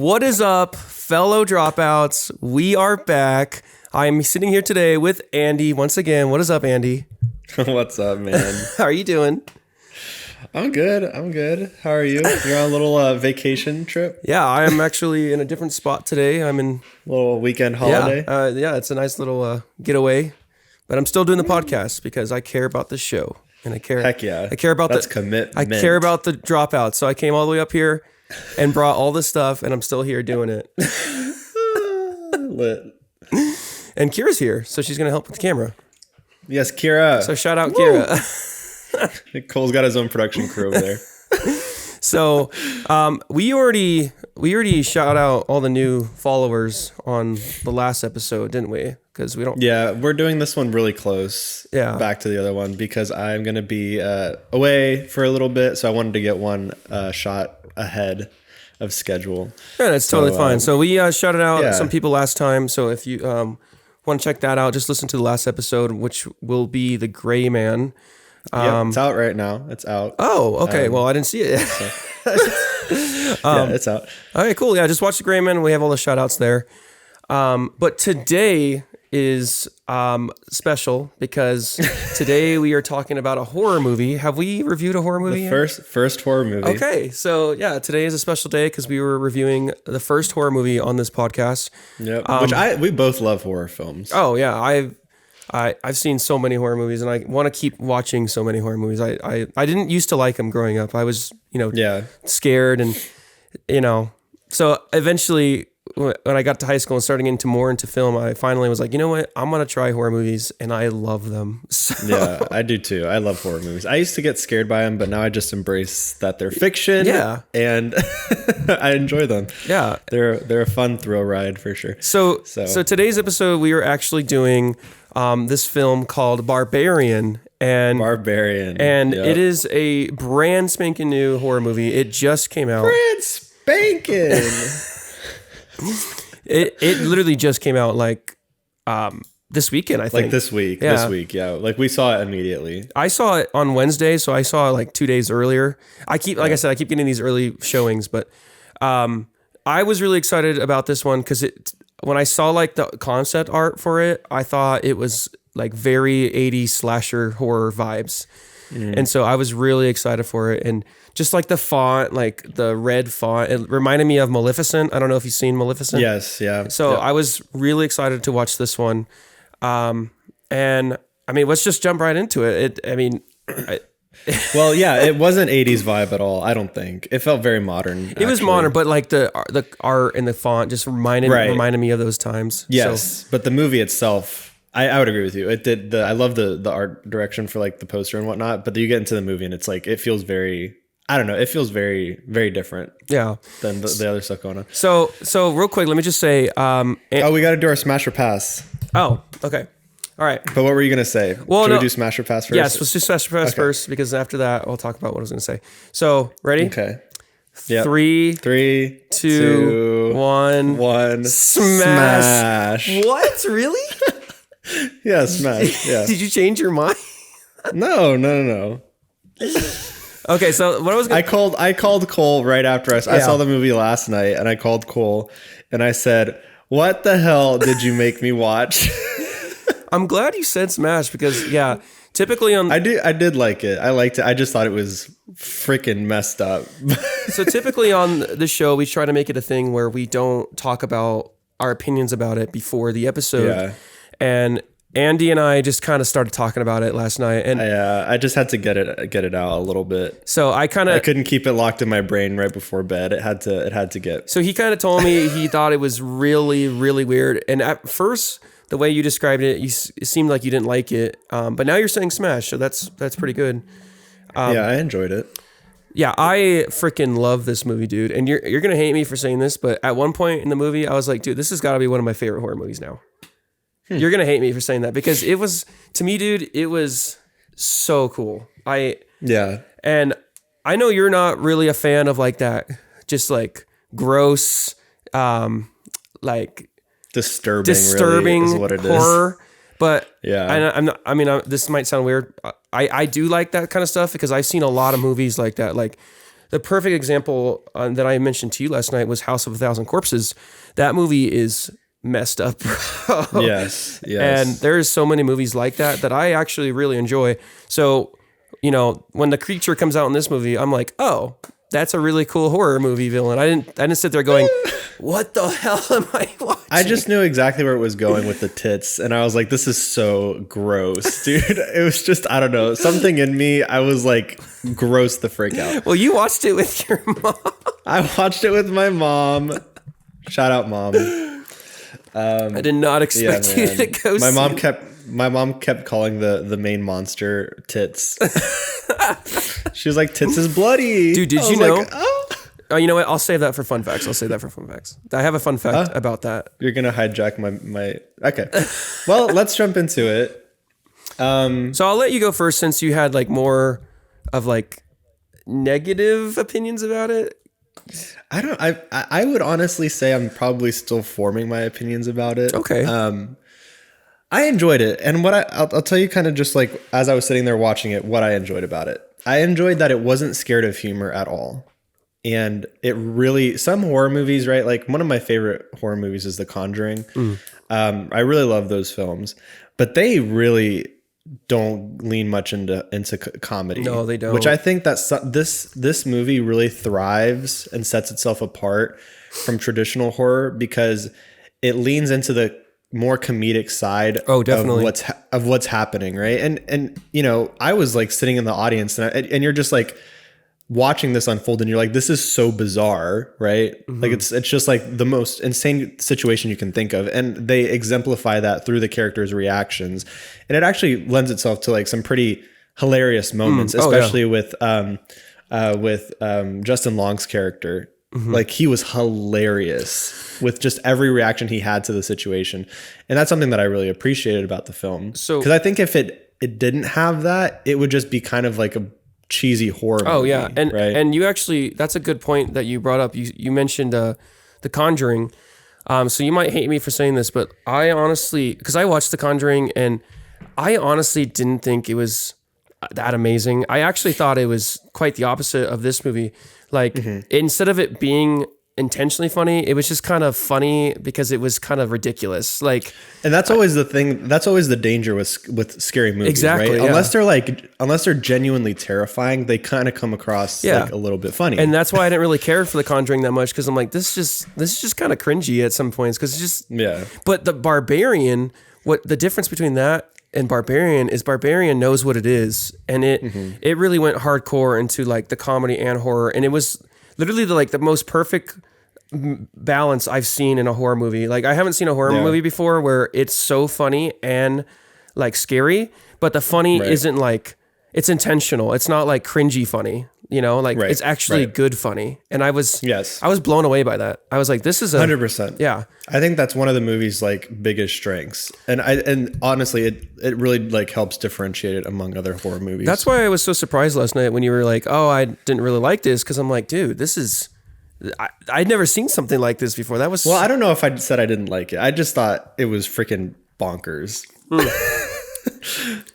What is up, fellow dropouts? We are back. I'm sitting here today with Andy once again. What is up, Andy? What's up, man? How are you doing? I'm good. How are you? You're on a little vacation trip? Yeah, I am actually in a different spot today. I'm in a little weekend holiday? Yeah, it's a nice little getaway. But I'm still doing the podcast because I care about the show. And I care. Heck yeah. I care about That's commitment. I care about the dropouts. So I came all the way up here and brought all this stuff, and I'm still here doing it. Lit. And Kira's here, so she's going to help with the camera. Yes, Kira. So shout out Kira. Cole's got his own production crew over there. So we already shout out all the new followers on the last episode, didn't we? Because we don't. Yeah, we're doing this one really close. Yeah. Back to the other one because I'm gonna be away for a little bit, so I wanted to get one shot ahead of schedule. Yeah, that's totally fine. So we shouted out some people last time. So if you want to check that out, just listen to the last episode, which will be the Gray Man. It's out right now. It's out. Oh, okay. Well, I didn't see it. Yeah, it's out. All right, cool. Yeah, just watch the Gray Man. We have all the shout outs there. But today is special because today we are talking about a horror movie. Have we reviewed a horror movie yet? First horror movie. Okay, so yeah, today is a special day because we were reviewing the first horror movie on this podcast. Yep. We both love horror films. Oh yeah, I've seen so many horror movies, and I want to keep watching so many horror movies. I didn't used to like them growing up. I was scared, and so eventually when I got to high school and starting more into film, I finally was like, you know what, I'm gonna try horror movies, and I love them. So. Yeah, I do too. I love horror movies. I used to get scared by them, but now I just embrace that they're fiction. Yeah, and I enjoy them. Yeah, they're a fun thrill ride for sure. So today's episode, we are actually doing this film called Barbarian. And it is a brand spanking new horror movie. It just came out. Brand spanking. It literally just came out like this weekend, I think. Like this week. Yeah. Like we saw it immediately. I saw it on Wednesday, so I saw it like 2 days earlier. I keep getting these early showings, but I was really excited about this one because when I saw like the concept art for it, I thought it was like very 80s slasher horror vibes. And so I was really excited for it. And just like the font, like the red font, it reminded me of Maleficent. I don't know if you've seen Maleficent. Yes, yeah. So I was really excited to watch this one. And I mean, let's just jump right into it. Well, yeah, it wasn't 80s vibe at all, I don't think. It felt very modern. It was modern, but like the art and the font just reminded me of those times. Yes, but the movie itself, I would agree with you. It did. I love the art direction for like the poster and whatnot, but you get into the movie and it's like, it feels very, I don't know, it feels very, very different. Yeah. Than the other stuff going on. So real quick, let me just say. We got to do our smash or pass. Oh, okay. All right. But what were you going to say? Well, Should we do smash or pass first? Yes, let's do smash or pass first, because after that, I'll talk about what I was going to say. So, ready? Okay. Yep. Three, two, one. Smash. What? Really? Yeah, smash. Yeah. Did you change your mind? No. Okay, so what I was gonna... I called Cole right after I saw the movie last night, and I called Cole and I said, "What the hell did you make me watch?" I'm glad you said smash because typically on... I did like it. I liked it. I just thought it was freaking messed up. So typically on the show, we try to make it a thing where we don't talk about our opinions about it before the episode. Yeah. And Andy and I just kind of started talking about it last night, and I just had to get it out a little bit. So I couldn't keep it locked in my brain right before bed. It had to get. So he kind of told me he thought it was really, really weird, and at first the way you described it, it seemed like you didn't like it, but now you're saying smash, so that's pretty good. Yeah, I enjoyed it. Yeah, I freaking love this movie, dude, and you're gonna hate me for saying this, but at one point in the movie, I was like, dude, this has got to be one of my favorite horror movies now. You're going to hate me for saying that because it was, to me, dude, it was so cool. And I know you're not really a fan of like that, just like gross, like disturbing really is what it horror. Is. But this might sound weird. I do like that kind of stuff because I've seen a lot of movies like that, like the perfect example that I mentioned to you last night was House of a Thousand Corpses. That movie is messed up, bro. Yes. And there's so many movies like that I actually really enjoy. So, when the creature comes out in this movie, I'm like, oh, that's a really cool horror movie villain. I didn't sit there going, what the hell am I watching? I just knew exactly where it was going with the tits, and I was like, this is so gross, dude. It was just, I don't know, something in me, I was like, gross the frick out. Well, you watched it with your mom. I watched it with my mom. Shout out, Mom. I did not expect you to go my see My mom kept calling the main monster Tits. She was like, Tits is bloody. Dude, did you know? Like, oh, you know what? I'll save that for fun facts. I have a fun fact about that. You're going to hijack my... Okay. Well, let's jump into it. So I'll let you go first since you had like more of like negative opinions about it. I would honestly say I'm probably still forming my opinions about it. Okay. I enjoyed it. And I'll tell you kind of just like, as I was sitting there watching it, what I enjoyed about it. I enjoyed that it wasn't scared of humor at all. And it really, some horror movies, right? Like one of my favorite horror movies is The Conjuring. I really love those films, but they really don't lean much into comedy. No, they don't. Which I think that this movie really thrives and sets itself apart from traditional horror because it leans into the more comedic side definitely. of what's happening, right? And I was like sitting in the audience and you're just like watching this unfold and you're like, this is so bizarre, right? Mm-hmm. Like it's just like the most insane situation you can think of, and they exemplify that through the characters' reactions, and it actually lends itself to like some pretty hilarious moments, especially with Justin Long's character. Mm-hmm. Like he was hilarious with just every reaction he had to the situation. And that's something that I really appreciated about the film. So, because I think if it didn't have that, it would just be kind of like a cheesy horror movie. Yeah. And you actually, that's a good point that you brought up. You mentioned The Conjuring. So you might hate me for saying this, but I honestly, because I watched The Conjuring and I honestly didn't think it was that amazing. I actually thought it was quite the opposite of this movie. Like instead of it being intentionally funny, it was just kind of funny because it was kind of ridiculous. Like, and that's always the thing. That's always the danger with scary movies, exactly, right? Yeah. Unless they're genuinely terrifying, they kind of come across like a little bit funny. And that's why I didn't really care for The Conjuring that much because I'm like, this is just kind of cringy at some points because it's just But the Barbarian, what the difference between that and Barbarian is Barbarian knows what it is, and it really went hardcore into like the comedy and horror, and it was literally the most perfect balance I've seen in a horror movie. Like I haven't seen a horror movie before where it's so funny and like scary, but the funny isn't like, it's intentional. It's not like cringy funny, it's actually good funny. And I was blown away by that. I was like, this is 100%. Yeah. I think that's one of the movie's like biggest strengths. And honestly, it really like helps differentiate it among other horror movies. That's why I was so surprised last night when you were like, oh, I didn't really like this. Cause I'm like, dude, this is, I'd never seen something like this before. That was... Well, I don't know if I said I didn't like it. I just thought it was freaking bonkers.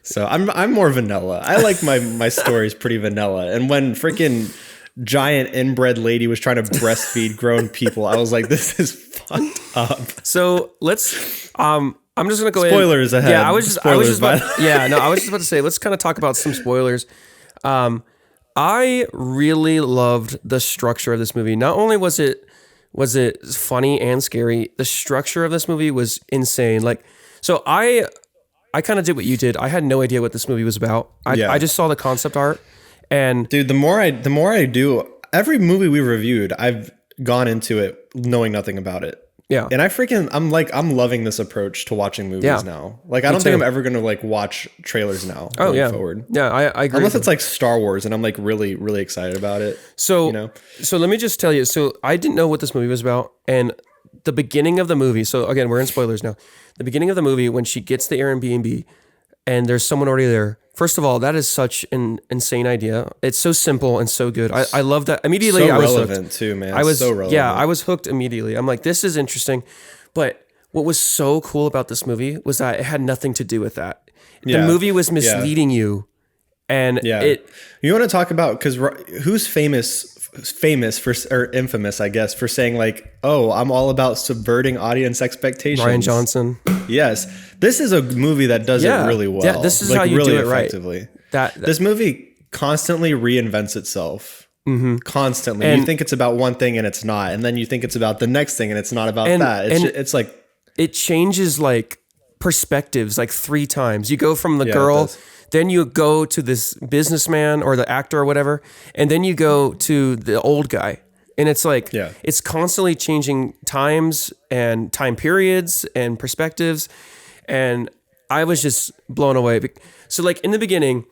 So I'm more vanilla. I like my stories pretty vanilla. And when freaking giant inbred lady was trying to breastfeed grown people, I was like, this is fucked up. So let's... I'm just gonna go spoilers ahead. Yeah, I was just about to say, let's kind of talk about some spoilers. I really loved the structure of this movie. Not only was it funny and scary, the structure of this movie was insane. Like, so I kind of did what you did. I had no idea what this movie was about. I just saw the concept art, and dude, the more I do, every movie we reviewed, I've gone into it knowing nothing about it. Yeah. And I'm loving this approach to watching movies now. Like, I don't think I'm ever going to like watch trailers now going forward. Yeah, I agree. Unless it's like Star Wars and I'm like really, really excited about it. So, so let me just tell you. So I didn't know what this movie was about. And the beginning of the movie, so again, we're in spoilers now. The beginning of the movie, when she gets the Airbnb and there's someone already there. First of all, that is such an insane idea. It's so simple and so good. I love that. Immediately, I was relevant too, man. So relevant. Yeah, I was hooked immediately. I'm like, this is interesting. But what was so cool about this movie was that it had nothing to do with that. The movie was misleading you, and you want to talk about, because who's famous famous for, or infamous, I guess, for saying like, "Oh, I'm all about subverting audience expectations." Ryan Johnson. Yes, this is a movie that does it really well. Yeah, this is like, how you really do it effectively. Right. This movie constantly reinvents itself. Constantly. And you think it's about one thing and it's not, and then you think it's about the next thing and it's not about that. It's like it changes like perspectives like 3 times. You go from the girl, then you go to this businessman or the actor or whatever, and then you go to the old guy. And it's like, it's constantly changing times and time periods and perspectives. And I was just blown away. So like in the beginning,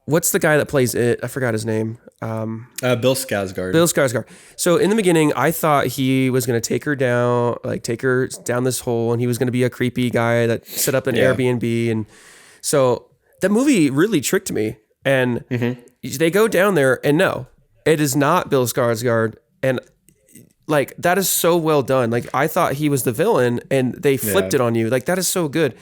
what's the guy that plays it? I forgot his name. Bill Skarsgård. Bill Skarsgård. So in the beginning, I thought he was going to take her down this hole, and he was going to be a creepy guy that set up an Airbnb. And so the movie really tricked me. And they go down there, and no, it is not Bill Skarsgård. And like, that is so well done. Like, I thought he was the villain, and they flipped it on you. Like, that is so good.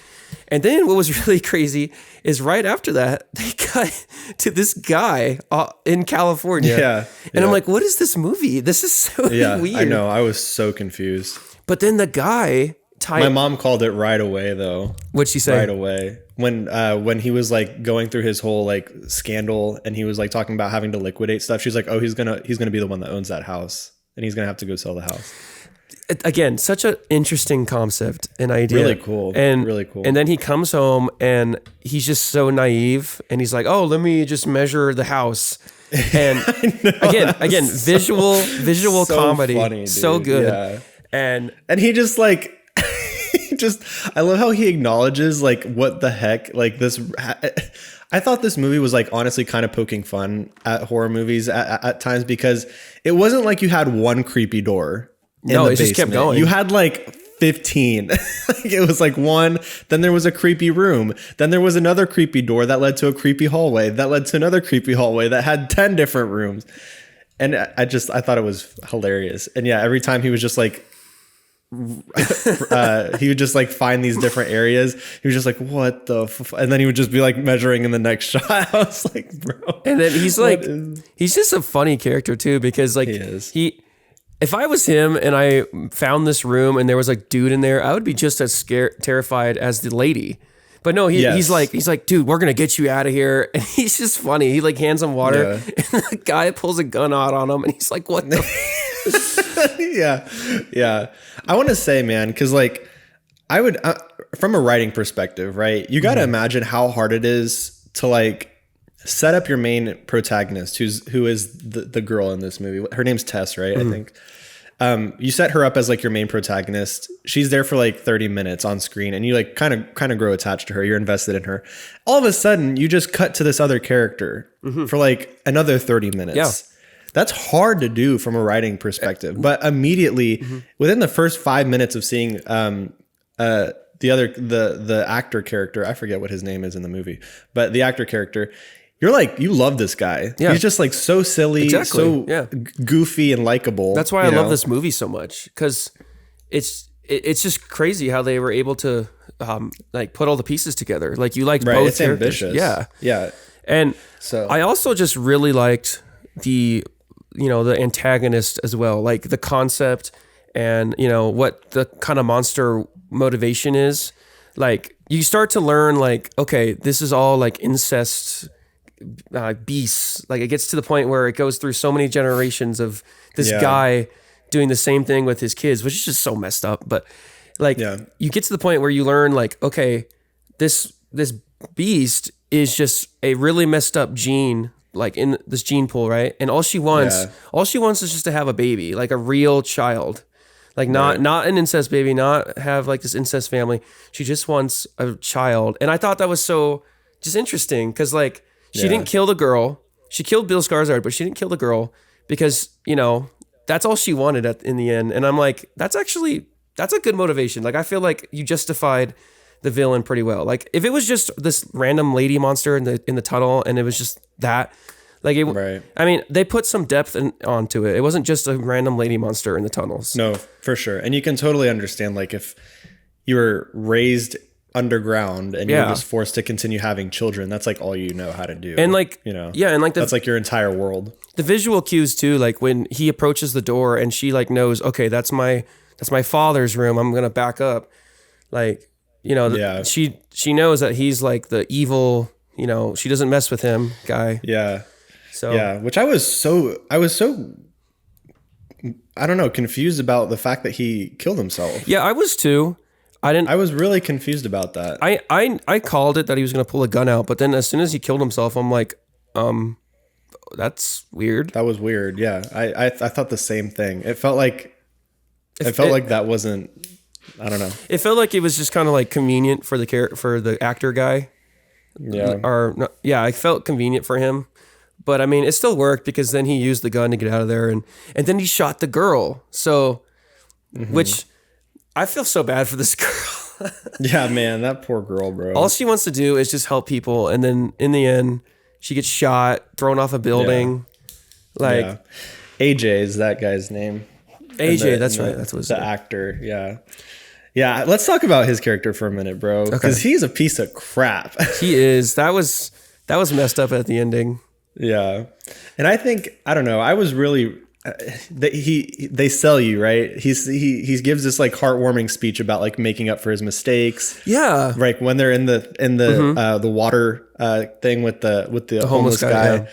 And then what was really crazy is right after that, they cut to this guy in California. And I'm like, what is this movie? This is so weird. I know. I was so confused. But then the guy... My mom called it right away, though. What'd she say? Right away. When he was like going through his whole like scandal, and he was like talking about having to liquidate stuff, she's like, oh, he's gonna be the one that owns that house, and he's gonna have to go sell the house. Again, such an interesting concept and idea. Really cool. And then he comes home and he's just so naive, and he's like, oh, let me just measure the house. And again, visual so comedy. Funny, so good. Yeah. And he just like, I love how he acknowledges like, what the heck, like this. I thought this movie was like honestly kind of poking fun at horror movies at times, because it wasn't like you had one creepy door. No, it just kept going. You had like 15. It was like one, then there was a creepy room, then there was another creepy door that led to a creepy hallway, that led to another creepy hallway that had 10 different rooms. And I thought it was hilarious. And yeah, every time he was just like, he would just like find these different areas. He was just like, what the and then he would just be like measuring in the next shot. I was like, bro. And then he's like, he's just a funny character too, because like if I was him and I found this room and there was like dude in there, I would be just as terrified as the lady. But no, he's like, dude, we're gonna get you out of here. And he's just funny. He like hands him water, and the guy pulls a gun out on him, and he's like, what the? Yeah. I want to say, man, because like I would, from a writing perspective, right? You got to imagine how hard it is to like set up your main protagonist, who is the girl in this movie. Her name's Tess, right? I think. You set her up as like your main protagonist. She's there for like 30 minutes on screen, and you like kind of grow attached to her. You're invested in her. All of a sudden, you just cut to this other character for like another 30 minutes. Yeah. That's hard to do from a writing perspective. But immediately, within the first 5 minutes of seeing the actor character, I forget what his name is in the movie, but the actor character, you're like, you love this guy. Yeah. He's just like so silly, so goofy and likable. That's why I love this movie so much, because it's just crazy how they were able to like put all the pieces together. Like you liked both it's characters. Ambitious. Yeah. And so I also just really liked the antagonist as well, like the concept and what the kind of monster motivation is. Like you start to learn like, okay, this is all like incest beasts. Like it gets to the point where it goes through so many generations of this guy doing the same thing with his kids, which is just so messed up. But like you get to the point where you learn like, okay, this beast is just a really messed up gene, like in this gene pool, right? And all she wants is just to have a baby, like a real child, like not an incest baby, not have like this incest family. She just wants a child. And I thought that was so just interesting, because like she didn't kill the girl. She killed Bill Skarsgård, but she didn't kill the girl because that's all she wanted in the end. And I'm like, that's a good motivation. Like I feel like you justified the villain pretty well. Like if it was just this random lady monster in the tunnel, and it was just that, like I mean, they put some depth onto it. It wasn't just a random lady monster in the tunnels. No, for sure. And you can totally understand, like if you were raised underground and you're just forced to continue having children. That's like all you know how to do. And like, and like that's like your entire world. The visual cues too, like when he approaches the door and she like knows, okay, that's my father's room. I'm gonna back up. Like, she knows that he's like the evil, she doesn't mess with him guy. Yeah. So which I was so I don't know, confused about the fact that he killed himself. Yeah, I was too. I was really confused about that. I called it that he was gonna pull a gun out, but then as soon as he killed himself, I'm like, that's weird. That was weird. Yeah. I thought the same thing. It felt like that wasn't, I don't know. It felt like it was just kind of like convenient for the actor guy. Yeah. I felt convenient for him. But I mean, it still worked because then he used the gun to get out of there and then he shot the girl. So, which I feel so bad for this girl. Yeah, man, that poor girl, bro. All she wants to do is just help people. And then in the end, she gets shot, thrown off a building. Yeah. Like AJ is that guy's name. AJ, that's right. That's what the actor. Yeah. Yeah. Let's talk about his character for a minute, bro. Because he's a piece of crap. He is. That was messed up at the ending. Yeah. And I think, I don't know, I was really they sell you, right? He gives this like heartwarming speech about like making up for his mistakes. Yeah. Like when they're in the water thing with the homeless guy.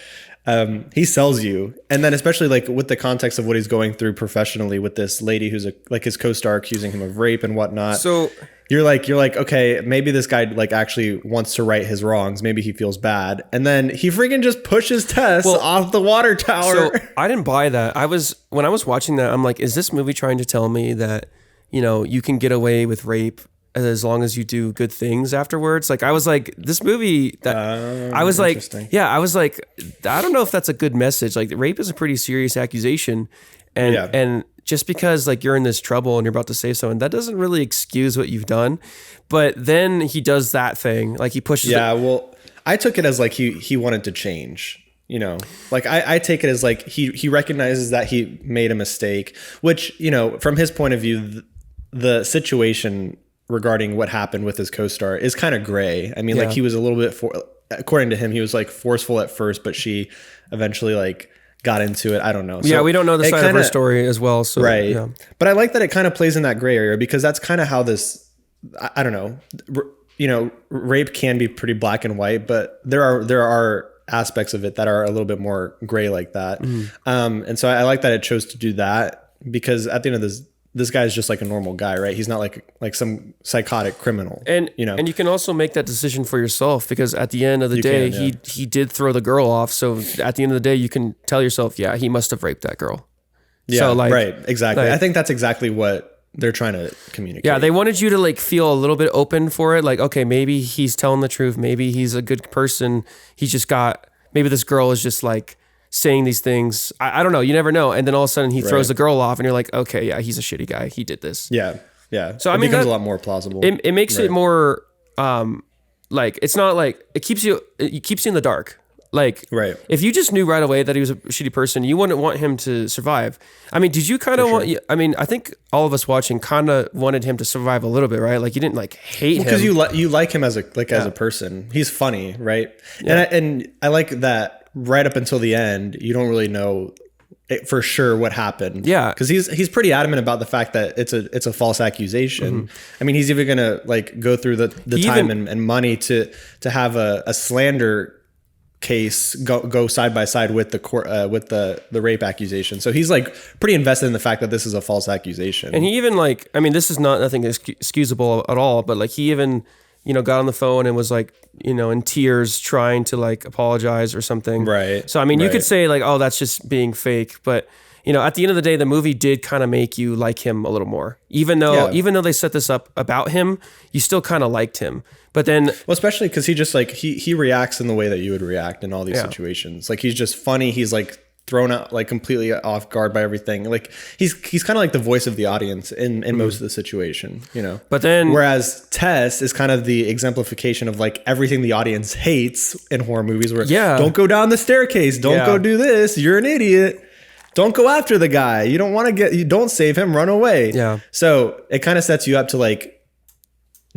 Yeah. He sells you. And then especially like with the context of what he's going through professionally with this lady who's like his co-star accusing him of rape and whatnot. So you're like, okay, maybe this guy like actually wants to right his wrongs. Maybe he feels bad. And then he freaking just pushes Tess off the water tower. So I didn't buy that. When I was watching that, I'm like, is this movie trying to tell me that, you can get away with rape as long as you do good things afterwards? Like, I was like, this movie I was like, I don't know if that's a good message. Like, rape is a pretty serious accusation. And just because like you're in this trouble and you're about to save someone, that doesn't really excuse what you've done. But then he does that thing, like he pushes. Yeah, well, I took it as like he wanted to change. Like I take it as like he recognizes that he made a mistake, which from his point of view, the situation regarding what happened with his co-star is kind of gray. I mean, like he was a little bit according to him, he was like forceful at first, but she eventually like got into it. I don't know. So we don't know the side of her story as well. So, right. Yeah. But I like that it kind of plays in that gray area because that's kind of how this, I don't know, rape can be pretty black and white, but there are aspects of it that are a little bit more gray like that. And so I like that it chose to do that because at the end of this guy is just like a normal guy, right? He's not like some psychotic criminal. And and you can also make that decision for yourself because at the end of the day, he did throw the girl off. So at the end of the day, you can tell yourself, yeah, he must have raped that girl. Yeah, so right, exactly. I think that's exactly what they're trying to communicate. Yeah, they wanted you to like feel a little bit open for it. Like, okay, maybe he's telling the truth. Maybe he's a good person. Maybe this girl is just like saying these things. I don't know. You never know. And then all of a sudden he throws the girl off and you're like, okay, yeah, he's a shitty guy. He did this. Yeah. Yeah. So it becomes a lot more plausible. It makes it more, like, it's not like, it keeps you in the dark. Like, if you just knew right away that he was a shitty person, you wouldn't want him to survive. I mean, did you kind of I think all of us watching kind of wanted him to survive a little bit, right? Like you didn't like hate him. Because you like him as a person. He's funny, right? Yeah. And I like that right up until the end, you don't really know for sure what happened. Yeah. Because he's pretty adamant about the fact that it's a false accusation. I mean, he's even gonna like go through the time and money to have a slander case go side by side with the court with the rape accusation. So he's like pretty invested in the fact that this is a false accusation. And he even like, I mean, this is nothing excusable at all, but like he even got on the phone and was like, in tears trying to like apologize or something. Right. So, I mean, you could say like, oh, that's just being fake. But, at the end of the day, the movie did kind of make you like him a little more. Even though they set this up about him, you still kind of liked him. But then... Well, especially because he just like, he reacts in the way that you would react in all these situations. Like, he's just funny. He's like thrown out like completely off guard by everything. Like he's kind of like the voice of the audience in most of the situation, But then, whereas Tess is kind of the exemplification of like everything the audience hates in horror movies. Where don't go down the staircase, don't go do this, you're an idiot. Don't go after the guy. You don't want to you don't save him, run away. Yeah. So it kind of sets you up to like,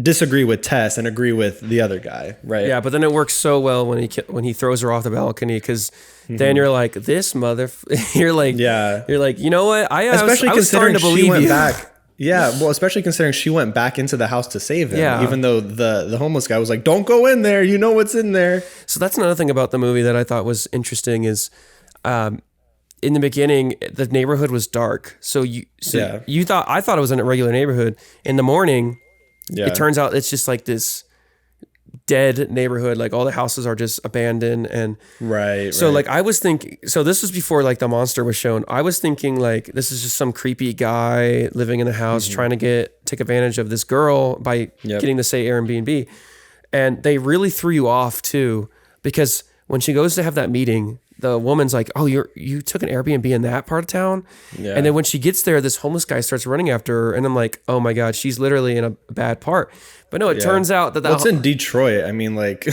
disagree with Tess and agree with the other guy, right? Yeah, but then it works so well when he throws her off the balcony, because then you're like, this you're like, you know what? I was starting to believe you. Back. Yeah, well, especially considering she went back into the house to save him, even though the homeless guy was like, don't go in there, you know what's in there. So that's another thing about the movie that I thought was interesting is, in the beginning, the neighborhood was dark. I thought it was in a regular neighborhood. In the morning, it turns out it's just like this dead neighborhood. Like all the houses are just abandoned. And so like I was thinking, so this was before like the monster was shown. I was thinking like, this is just some creepy guy living in the house trying to take advantage of this girl by getting to say Airbnb. And they really threw you off too, because when she goes to have that meeting, the woman's like, oh, you took an Airbnb in that part of town? Yeah. And then when she gets there, this homeless guy starts running after her. And I'm like, oh my God, she's literally in a bad part. But no, it turns out that it's in Detroit. I mean, like...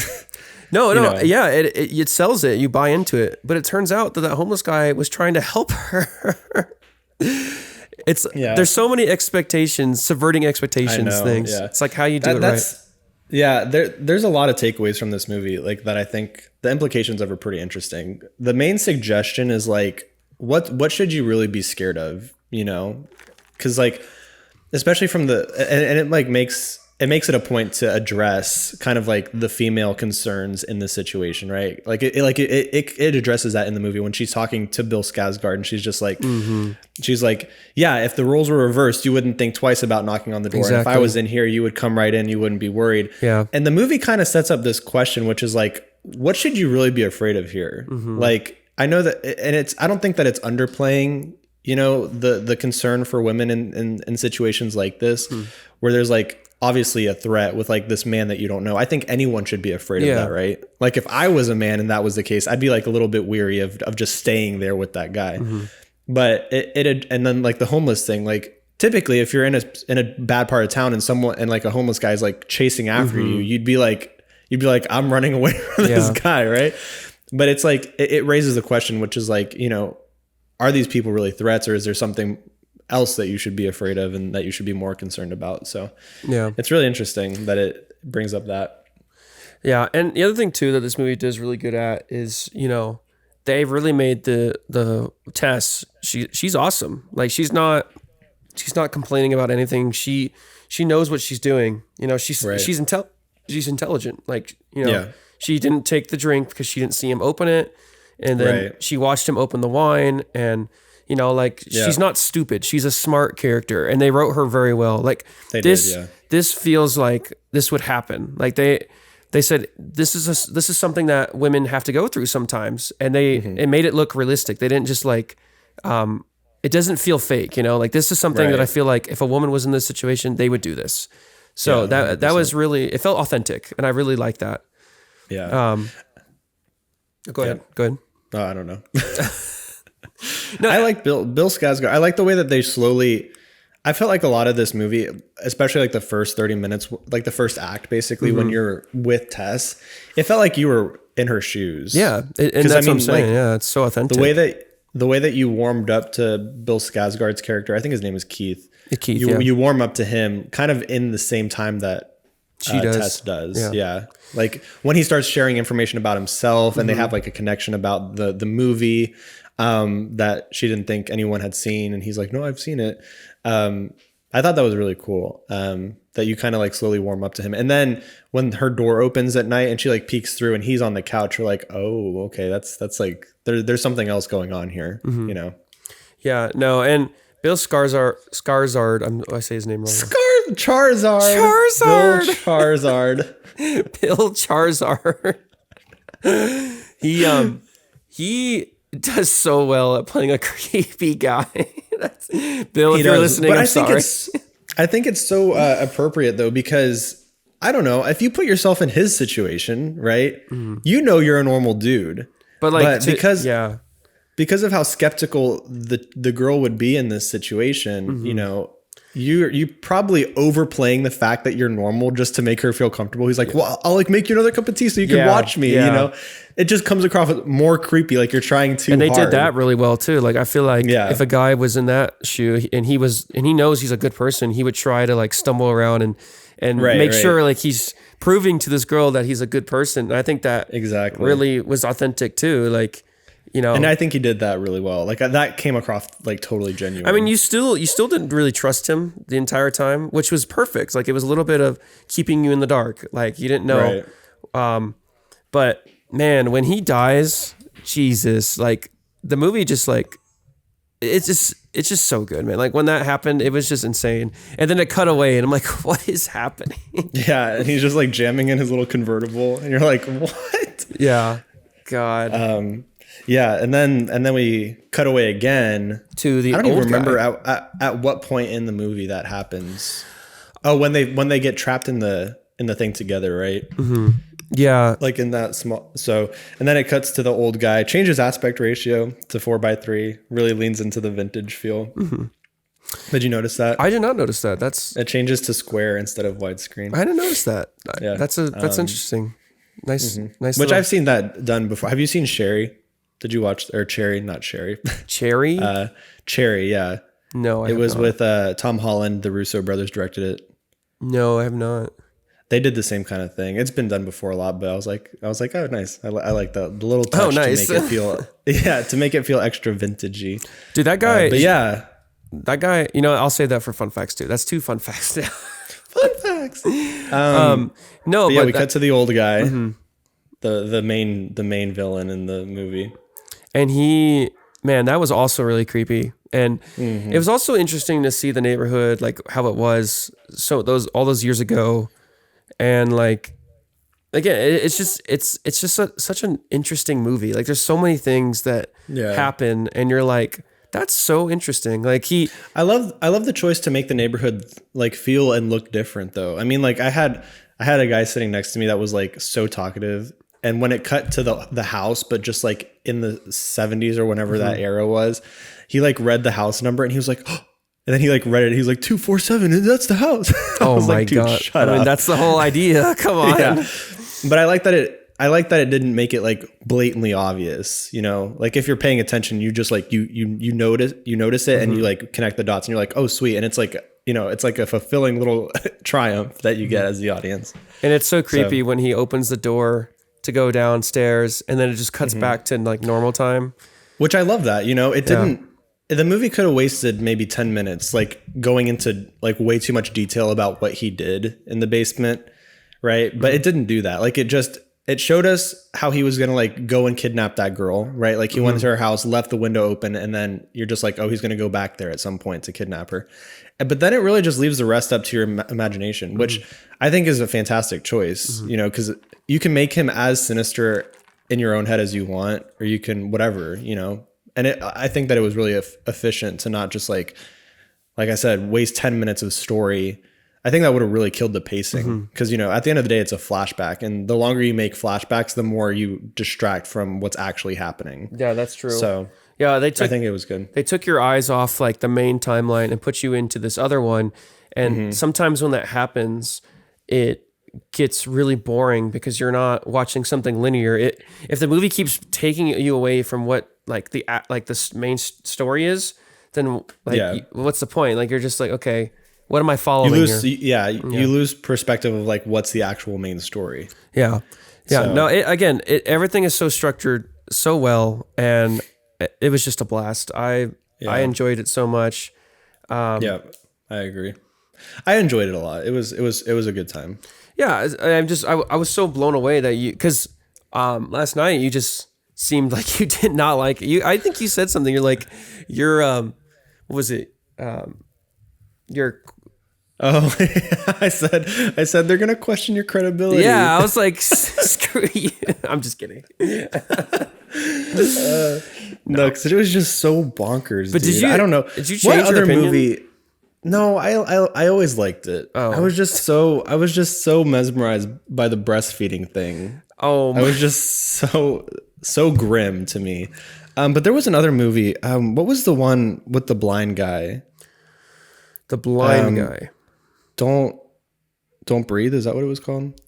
Yeah, it sells it. You buy into it. But it turns out that homeless guy was trying to help her. There's so many expectations, subverting expectations things. Yeah. It's like how you do it right. Yeah, there's a lot of takeaways from this movie, like that I think the implications of are pretty interesting. The main suggestion is like, what should you really be scared of? You know, because like, especially from and it like makes it a point to address kind of like the female concerns in this situation, right? Like it addresses that in the movie when she's talking to Bill Skarsgård, and she's just like, she's like, yeah, if the roles were reversed, you wouldn't think twice about knocking on the door. Exactly. And if I was in here, you would come right in, you wouldn't be worried. Yeah. And the movie kind of sets up this question, which is like, what should you really be afraid of here? Like, I know that, and I don't think that it's underplaying, you know, the concern for women in situations like this, where there's like, obviously a threat with like this man that you don't know. I think anyone should be afraid of that, right? Like if I was a man and that was the case, I'd be like a little bit weary of just staying there with that guy. But and then like the homeless thing, like typically if you're in a bad part of town and like a homeless guy's like chasing after you, you'd be like, I'm running away from this guy, right? But it's like, it raises the question, which is like, you know, are these people really threats, or is there something else that you should be afraid of and that you should be more concerned about? So it's really interesting that it brings up that. Yeah. And the other thing too that this movie does really good at is, you know, they've really made the Tess, she's awesome. Like she's not complaining about anything. She knows what she's doing. You know, she's intelligent. Like, you know, she didn't take the drink because she didn't see him open it. And then she watched him open the wine, and you know, like she's not stupid. She's a smart character, and they wrote her very well. Like this feels like this would happen. Like they said this is something that women have to go through sometimes, and it made it look realistic. They didn't just like it doesn't feel fake, you know. Like this is something that I feel like if a woman was in this situation, they would do this. So that was really, it felt authentic, and I really like that. Yeah. Go ahead. Go ahead. Oh, I don't know. No, I like Bill Skarsgård. I like the way that they slowly. I felt like a lot of this movie, especially like the first 30 minutes, like the first act, basically when you're with Tess, it felt like you were in her shoes. Yeah, and that's what I'm saying. Like, yeah, it's so authentic. The way that you warmed up to Bill Skarsgård's character, I think his name is Keith. Keith. You warm up to him kind of in the same time that Tess does. Yeah. Like when he starts sharing information about himself, and they have like a connection about the movie that she didn't think anyone had seen, and he's like, no, I've seen it. I thought that was really cool, that you kind of like slowly warm up to him. And then when her door opens at night and she like peeks through and he's on the couch, you're like, oh, okay, that's like there's something else going on here, you know? Yeah, no, and Bill Skarsgård, I say his name wrong. Charizard. Bill Charizard. He does so well at playing a creepy guy. That's Bill, if you're listening, I'm sorry. I think it's so appropriate though, because I don't know, if you put yourself in his situation, right? You know you're a normal dude. But because of how skeptical the girl would be in this situation, you know, you probably overplaying the fact that you're normal just to make her feel comfortable. He's like, well, I'll like make you another cup of tea so you can watch me, you know? It just comes across more creepy, like you're trying too hard. And they did that really well too. Like I feel like if a guy was in that shoe and he knows he's a good person, he would try to like stumble around and make sure like he's proving to this girl that he's a good person. And I think that really was authentic too. Like, you know, and I think he did that really well. Like that came across like totally genuine. I mean, you still didn't really trust him the entire time, which was perfect. Like it was a little bit of keeping you in the dark. Like you didn't know. But man, when he dies, Jesus, like the movie just like, it's just so good, man. Like when that happened, it was just insane. And then it cut away and I'm like, what is happening? Yeah. And he's just like jamming in his little convertible and you're like, what? Yeah. God. Yeah. And then we cut away again to the I don't old even remember guy. at what point in the movie that happens. Oh, when they get trapped in the thing together, right? Mm-hmm. Yeah. Like in that small, and then it cuts to the old guy, changes aspect ratio to 4:3, really leans into the vintage feel. Mm-hmm. Did you notice that? I did not notice that. It changes to square instead of widescreen. I didn't notice that. Yeah. That's interesting. Nice. Nice. Which I've seen that done before. Have you seen Sherry? Did you watch, or Cherry, not Sherry. Cherry? Cherry, yeah. No, it was not. With Tom Holland, the Russo brothers directed it. No, I have not. They did the same kind of thing. It's been done before a lot, but I was like, oh, nice. I like the little touch nice. to make it feel, to make it feel extra vintagey. Dude, that guy. But yeah, that guy. You know, I'll say that for fun facts too. That's 2 fun facts now. Fun facts. No, but yeah, we cut to the old guy, the main villain in the movie, and that was also really creepy. And it was also interesting to see the neighborhood, like how it was. So all those years ago. And like, again, it's just such an interesting movie. Like there's so many things that happen and you're like, that's so interesting. Like I love the choice to make the neighborhood like feel and look different though. I mean, like I had a guy sitting next to me that was like so talkative. And when it cut to the house, but just like in the 70s or whenever that era was, he like read the house number and he was like, oh. And then he like read it. He's like 247, and that's the house. Oh my like, God! Shut up. That's the whole idea. Come on. Yeah. But I like that it didn't make it like blatantly obvious. You know, like if you're paying attention, you just like you notice it, and you like connect the dots, and you're like, oh sweet, and it's like, you know, it's like a fulfilling little triumph that you get as the audience. And it's so creepy when he opens the door to go downstairs, and then it just cuts back to like normal time. Which I love that. You know, it didn't. The movie could have wasted maybe 10 minutes, like going into like way too much detail about what he did in the basement. Right. But it didn't do that. Like it showed us how he was going to like go and kidnap that girl. Right. Like he went to her house, left the window open, and then you're just like, oh, he's going to go back there at some point to kidnap her. But then it really just leaves the rest up to your imagination, which I think is a fantastic choice, you know, because you can make him as sinister in your own head as you want, or you can whatever, you know. And I think that it was really efficient to not just like I said, waste 10 minutes of story. I think that would have really killed the pacing because, you know, at the end of the day, it's a flashback. And the longer you make flashbacks, the more you distract from what's actually happening. Yeah, that's true. So yeah, I think it was good. They took your eyes off like the main timeline and put you into this other one. And sometimes when that happens, it gets really boring because you're not watching something linear. If the movie keeps taking you away from what like the main story is, then like what's the point? Like you're just like, okay, what am I following? You lose perspective of like what's the actual main story. Yeah. So. No, everything is so structured so well, and it was just a blast. I enjoyed it so much. I agree. I enjoyed it a lot. It was a good time. Yeah, I was so blown away that because last night you just seemed like you did not like it. I think you said something. You're like, what was it? Oh, I said they're gonna question your credibility. Yeah, I was like, screw you. I'm just kidding. No, because it was just so bonkers. But dude. I don't know. Did you change your opinion? Movie? No, I always liked it. Oh. I was just so mesmerized by the breastfeeding thing. Oh, I was just so grim to me. But there was another movie. What was the one with the blind guy? The blind guy. Don't breathe. Is that what it was called?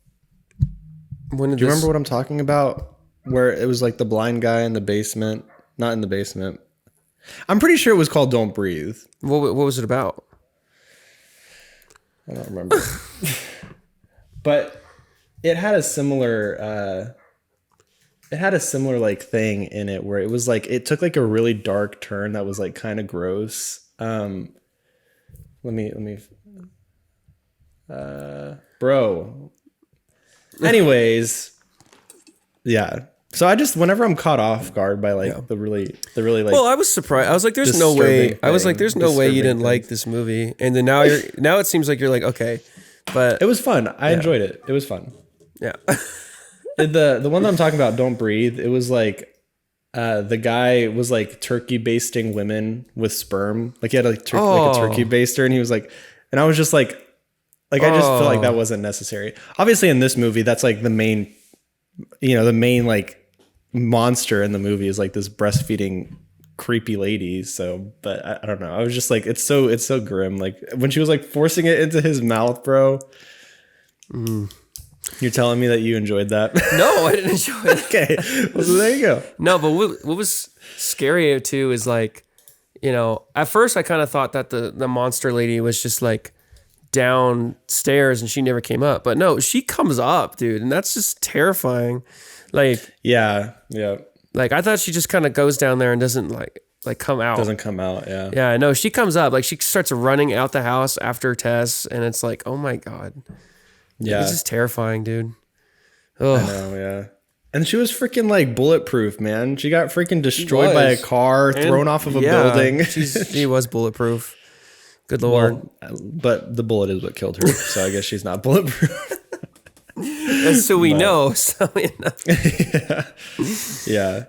Do you remember what I'm talking about? Where it was like the blind guy in the basement, not in the basement. I'm pretty sure it was called Don't Breathe. What was it about? I don't remember. But it had a similar like thing in it where it was like it took like a really dark turn that was like kind of gross. Bro. Anyways, yeah. So I just whenever I'm caught off guard by like the really like Well, I was surprised. I was like, "There's no way." I was like, "There's no way you didn't like this movie." And then now it seems like you're like, okay, but it was fun. I enjoyed it. It was fun. Yeah. The one that I'm talking about, Don't Breathe. It was like the guy was like turkey basting women with sperm. Like he had like a turkey baster, and he was like, and I was just like I just feel like that wasn't necessary. Obviously, in this movie, that's like the main like monster in the movie is like this breastfeeding creepy lady. So, but I don't know. I was just like, it's so grim. Like when she was like forcing it into his mouth, bro. You're telling me that you enjoyed that? No, I didn't enjoy it. Okay, well, so there you go. No, but what was scary too is like, at first I kind of thought that the monster lady was just like downstairs and she never came up, but no, she comes up, dude, and that's just terrifying. Like, yeah. Like I thought she just kind of goes down there and doesn't like come out. Doesn't come out, yeah. Yeah, no, she comes up. Like she starts running out the house after Tess, and it's like, oh my God. Yeah. It's just terrifying, dude. Ugh. I know, yeah. And she was freaking like bulletproof, man. She got freaking destroyed by a car, thrown off of a building. She was bulletproof. Good Lord. Well, but the bullet is what killed her, so I guess she's not bulletproof. So we know. So we know. Yeah.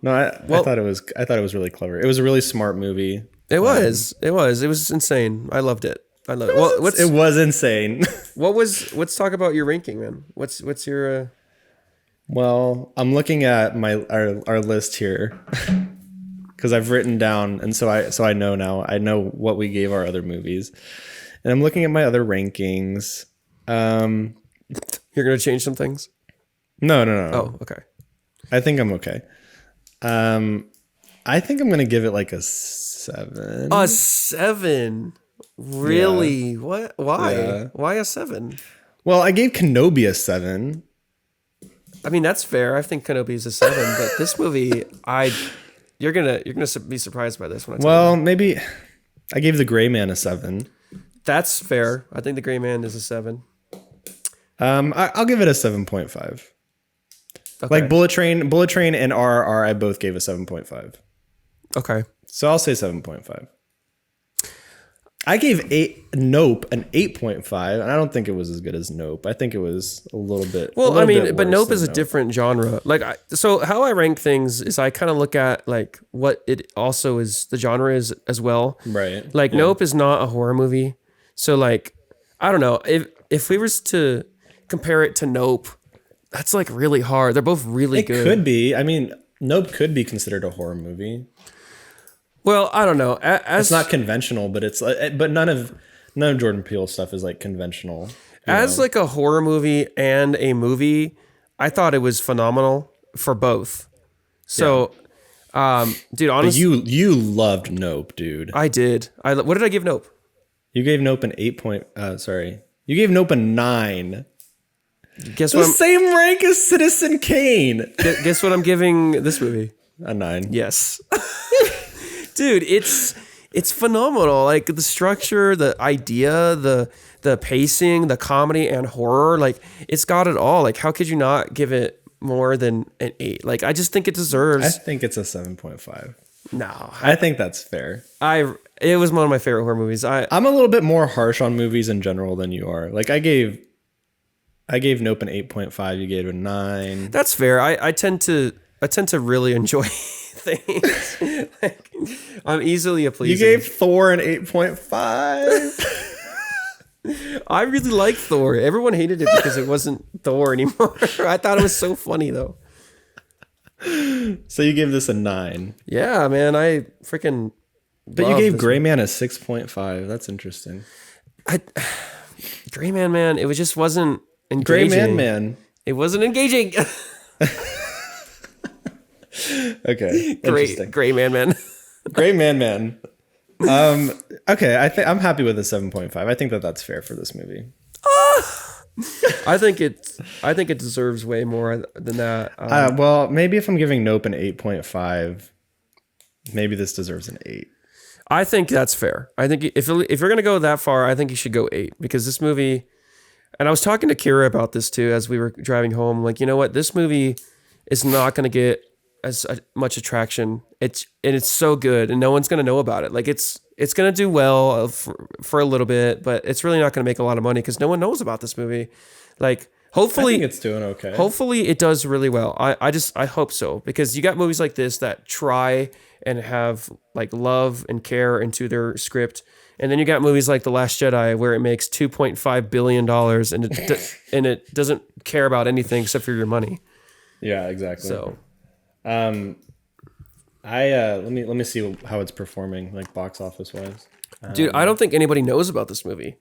No, I thought it was really clever. It was a really smart movie. It was. It was insane. I loved it. Well, it was insane. Let's talk about your ranking, man. What's your Well, I'm looking at our list here because I've written down, and so I know now. I know what we gave our other movies, and I'm looking at my other rankings. You're gonna change some things? No. Oh, okay. I think I'm okay. I think I'm gonna give it like a 7. A 7? Really? Yeah. What? Why? Yeah. Why a 7? Well, I gave Kenobi a 7. I mean, that's fair. I think Kenobi is a 7, but this movie, you're gonna be surprised by this one. Well, maybe I gave The Gray Man a 7. That's fair. I think The Gray Man is a 7. I'll give it a 7.5. Okay. Like Bullet Train and RRR, I both gave a 7.5. Okay. So I'll say 7.5. I gave Nope an 8.5, and I don't think it was as good as Nope. I think it was a little bit. Well, but Nope is a different genre. Like, so how I rank things is I kind of look at like what it also is, the genre is as well. Right. Like Nope is not a horror movie. So like, I don't know, if we were to compare it to Nope, that's like really hard. They're both really good. It could be. I mean, Nope could be considered a horror movie. Well, I don't know. It's not conventional, but but none of Jordan Peele's stuff is like conventional. As like a horror movie and a movie, I thought it was phenomenal for both. So, dude, honestly, but you loved Nope, dude. I did. What did I give Nope? You gave Nope an 8 point. Sorry, you gave Nope a 9. Guess the what? Same rank as Citizen Kane. Guess what I'm giving this movie? A 9. Yes. Dude, it's phenomenal. Like the structure, the idea, the pacing, the comedy and horror, like it's got it all. Like how could you not give it more than an 8? Like I just think it deserves. I think it's a 7.5. No. I think that's fair. It was one of my favorite horror movies. I'm a little bit more harsh on movies in general than you are. Like I gave Nope an 8.5, you gave it a 9. That's fair. I tend to really enjoy things. Like, I'm easily a pleasing. You gave Thor an 8.5. I really like Thor. Everyone hated it because it wasn't Thor anymore. I thought it was so funny though. So you gave this a 9. Yeah, man. I freaking. But you gave Gray Man a 6.5. That's interesting. Gray Man, it just wasn't engaging. Gray Man. It wasn't engaging. Okay. Gray Man. Gray Man. Okay, I'm happy with a 7.5. I think that's fair for this movie. I think it deserves way more than that. Well, maybe if I'm giving Nope an 8.5, maybe this deserves an 8. I think that's fair. I think if you're gonna go that far, I think you should go 8 because this movie. And I was talking to Kira about this too as we were driving home. Like, you know what? This movie is not going to get as much attraction. It's so good, and no one's going to know about it. Like, it's going to do well for a little bit, but it's really not going to make a lot of money because no one knows about this movie. Like, hopefully, I think it's doing okay. Hopefully, it does really well. I hope so because you got movies like this that try and have like love and care into their script. And then you got movies like The Last Jedi where it makes $2.5 billion and it doesn't care about anything except for your money. Yeah, exactly. So, let me see how it's performing, like box office wise. Dude, I don't think anybody knows about this movie.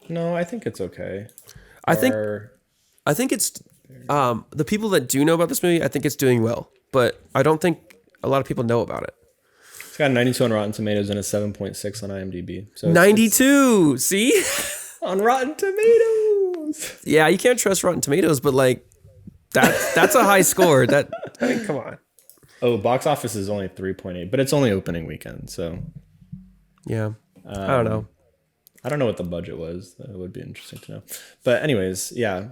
No, I think it's okay. I think it's the people that do know about this movie. I think it's doing well, but I don't think a lot of people know about it. It's got a 92 on Rotten Tomatoes and a 7.6 on IMDb. So 92, see? On Rotten Tomatoes. Yeah, you can't trust Rotten Tomatoes, but like that's a high score. I mean, come on. Oh, box office is only 3.8, but it's only opening weekend, so yeah. I don't know. I don't know what the budget was. That would be interesting to know. But anyways, yeah.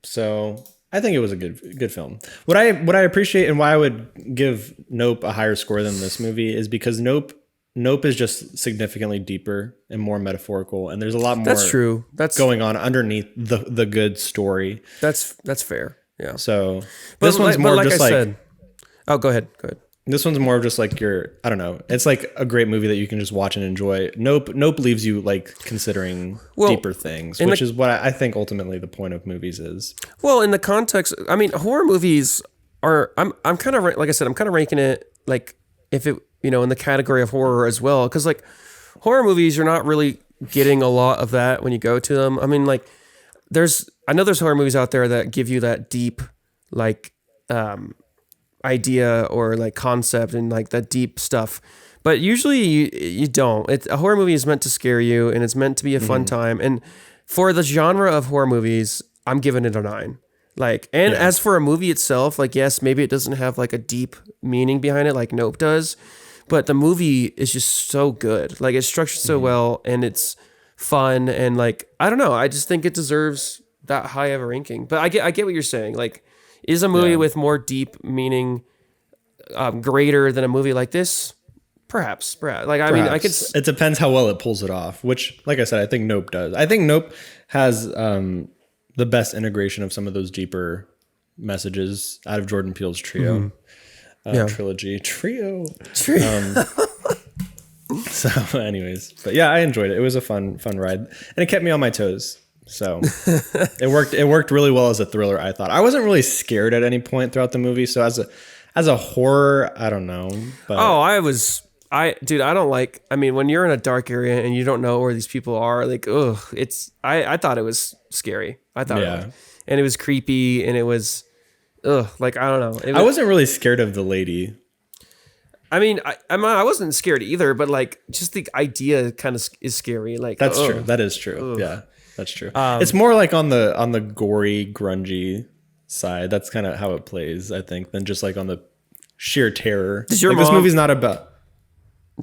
So I think it was a good film. What I appreciate and why I would give Nope a higher score than this movie is because Nope is just significantly deeper and more metaphorical, and there's a lot more. That's true. That's going on underneath the good story. That's fair. Yeah. So this one's more just like. Oh, go ahead. This one's more of just like I don't know. It's like a great movie that you can just watch and enjoy. Nope leaves you like considering deeper things, which is what I think ultimately the point of movies is. Well, in the context, I mean, horror movies are. I'm kind of like I said, I'm kind of ranking it like if it in the category of horror as well, because like horror movies, you're not really getting a lot of that when you go to them. I mean, like I know there's horror movies out there that give you that deep like. Idea or like concept and like that deep stuff, but usually you don't. A horror movie is meant to scare you and it's meant to be a fun time. And for the genre of horror movies, I'm giving it a 9. Like, and as for a movie itself, like yes, maybe it doesn't have like a deep meaning behind it like Nope does, but the movie is just so good. Like it's structured so well and it's fun and like I don't know. I just think it deserves that high of a ranking. But I get what you're saying. Like. Is a movie with more deep meaning greater than a movie like this? Perhaps. Like, I mean, I could. It depends how well it pulls it off, which, like I said, I think Nope does. I think Nope has the best integration of some of those deeper messages out of Jordan Peele's trilogy. Trio. So anyways, but yeah, I enjoyed it. It was a fun ride and it kept me on my toes. So it worked really well as a thriller. I thought I wasn't really scared at any point throughout the movie. So as a horror, I don't know. But I don't like. I mean, when you're in a dark area and you don't know where these people are, like, ugh, I thought it was scary. I thought, and it was creepy, and it was, like I don't know. I wasn't really scared of the lady. I mean, I wasn't scared either, but like just the idea kind of is scary. Like that's true. That is true. Ugh. Yeah. That's true. It's more like on the gory, grungy side. That's kind of how it plays, I think, than just like on the sheer terror. Does your mom, this movie's not about.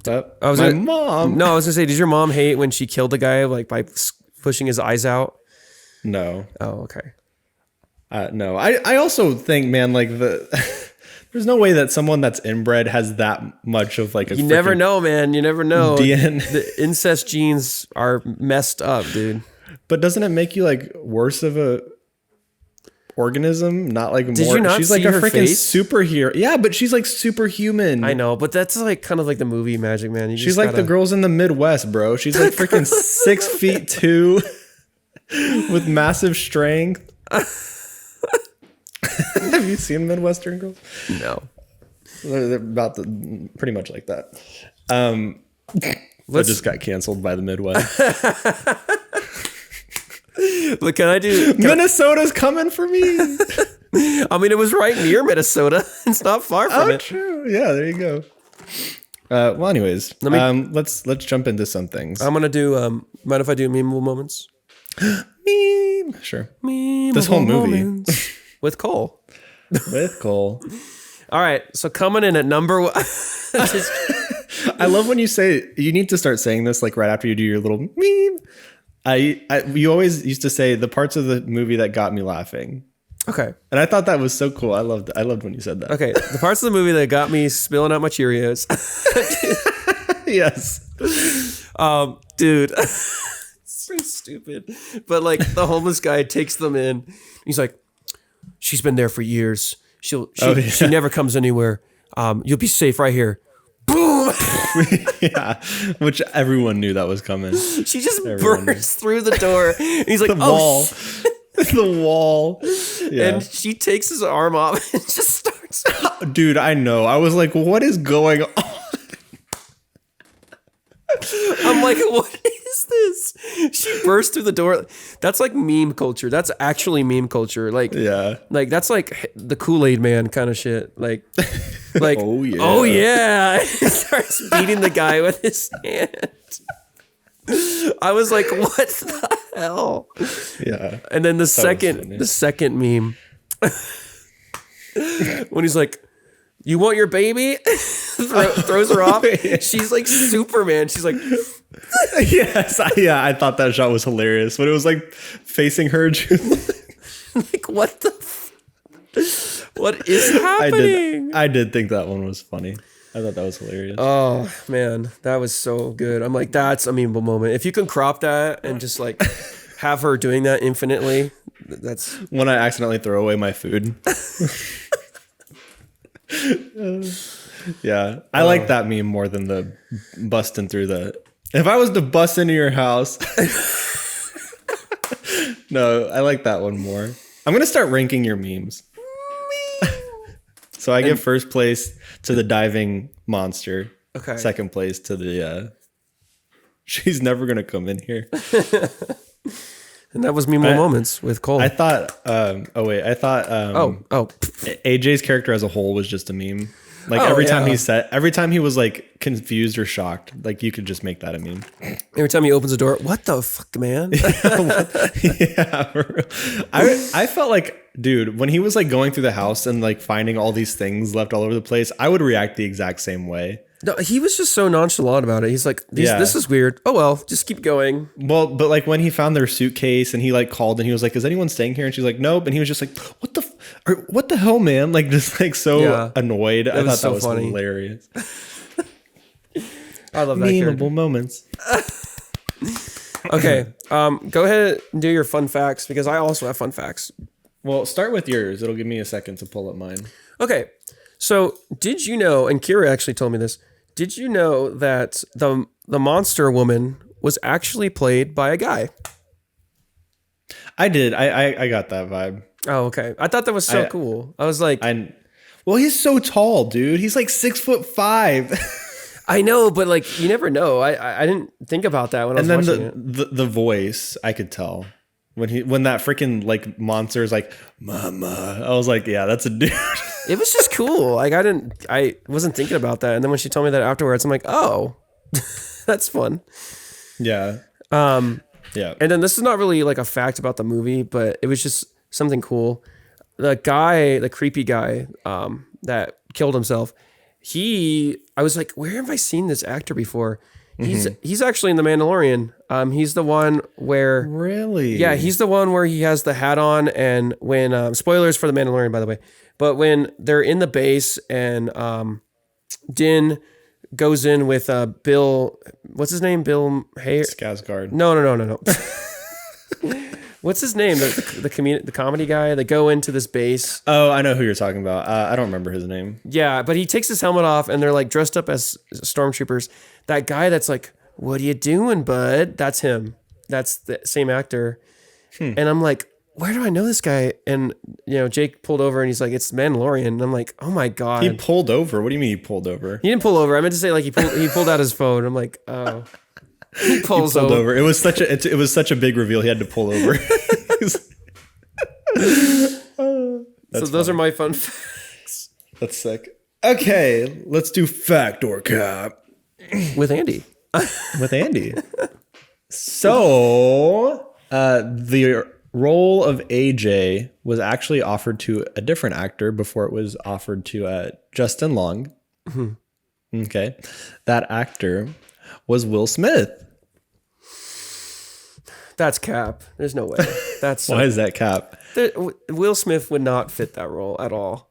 Mom. No, I was gonna say, did your mom hate when she killed the guy like by pushing his eyes out? No. Oh, okay. No, I also think, man, like there's no way that someone that's inbred has that much of like a. You never know, man. You never know. DNA. The incest genes are messed up, dude. But doesn't it make you like worse of a organism? Not like more. Did you not she's see like a her freaking face? Superhero. Yeah, but she's like superhuman. I know, but that's like kind of like the movie magic, man. She's like the girls in the Midwest, bro. She's like freaking 6'2" with massive strength. Have you seen Midwestern girls? No. They're about pretty much like that. That just got canceled by the Midwest. Look, Minnesota's coming for me. I mean, it was right near Minnesota. It's not far from it. True. Yeah, there you go. Well, anyways, let's jump into some things. I'm gonna do. Mind if I do memeable moments? Meme. Sure. Memeable This whole movie moments with Cole. with Cole. All right, so coming in at number one. I love when you say you need to start saying this like right after you do your little meme. You always used to say the parts of the movie that got me laughing. Okay. And I thought that was so cool. I loved when you said that. Okay, the parts of the movie that got me spilling out my Cheerios. Yes. Dude. So stupid. But like the homeless guy takes them in. He's like, she's been there for years. She never comes anywhere. You'll be safe right here. Boom. Yeah, which everyone knew that was coming. She just bursts through the door. And he's like, the wall. The wall. Yeah. And she takes his arm off and just starts. Dude, I know. I was like, what is going on? I'm like, what is this? She burst through the door. That's like meme culture. That's actually meme culture. Like, yeah. Like that's like the Kool-Aid man kind of shit. Like, oh yeah. Oh yeah. He starts beating the guy with his hand. I was like, what the hell? Yeah. And then the second meme when he's like, you want your baby? Throws her off. She's like Superman. She's like, yes. I thought that shot was hilarious when it was like facing her. Like, what what is happening? I did think that one was funny. I thought that was hilarious. Oh man, that was so good. I'm like, that's a memeable moment. If you can crop that and just like have her doing that infinitely, that's when I accidentally throw away my food. Yeah, I like that meme more than the busting through the. If I was to bust into your house, no, I like that one more. I'm gonna start ranking your memes. So I give first place to the diving monster. Okay. Second place to the. She's never gonna come in here. And that was memeable moments with Cole. I thought. I thought. AJ's character as a whole was just a meme. Like every time he was like confused or shocked, like you could just make that a meme. Every time he opens the door, what the fuck, man? Yeah, I felt like, dude, when he was like going through the house and like finding all these things left all over the place, I would react the exact same way. No, he was just so nonchalant about it. He's like, this is weird. Oh, well, just keep going. Well, but like when he found their suitcase and he like called and he was like, is anyone staying here? And she's like, nope. And he was just like, what the hell, man? Like just like so annoyed. I thought that was funny. Hilarious. I love that memeable moments. Okay. Go ahead and do your fun facts because I also have fun facts. Well, start with yours. It'll give me a second to pull up mine. Okay. So did you know, and Kira actually told me this, did you know that the monster woman was actually played by a guy? I did. I got that vibe. Oh, okay. I thought that was so cool. I was like, well, he's so tall, dude. He's like 6'5". I know, but like you never know. I didn't think about that when I was watching it. And then the voice, I could tell when that freaking like monster is like, "Mama," I was like, yeah, that's a dude. It was just cool. Like I wasn't thinking about that, and then when she told me that afterwards, I'm like, oh, that's fun. Yeah. Yeah. And then this is not really like a fact about the movie, but it was just something cool. The guy, the creepy guy, that killed himself. I was like, where have I seen this actor before? He's actually in The Mandalorian. He's the one where really, yeah, he's the one where he has the hat on, and when spoilers for The Mandalorian, by the way, but when they're in the base and Din goes in with Bill, what's his name? Bill Skarsgård. No. What's his name? The comedy guy. They go into this base. Oh, I know who you're talking about. I don't remember his name. Yeah, but he takes his helmet off, and they're like dressed up as stormtroopers. That guy that's like, "What are you doing, bud?" That's him. That's the same actor. And I'm like, where do I know this guy? And Jake pulled over, and he's like, "It's Mandalorian." And I'm like, oh my god. He pulled over. What do you mean he pulled over? He didn't pull over. I meant to say like he pulled out his phone. I'm like, oh. He pulled over. It was such a big reveal. He had to pull over. So those are my fun facts. That's sick. Okay, let's do fact or cap. with Andy. With Andy. So the role of AJ was actually offered to a different actor before it was offered to Justin Long. Mm-hmm. Okay. That actor was Will Smith. That's cap. There's no way. That's Why is that cap? Will Smith would not fit that role at all.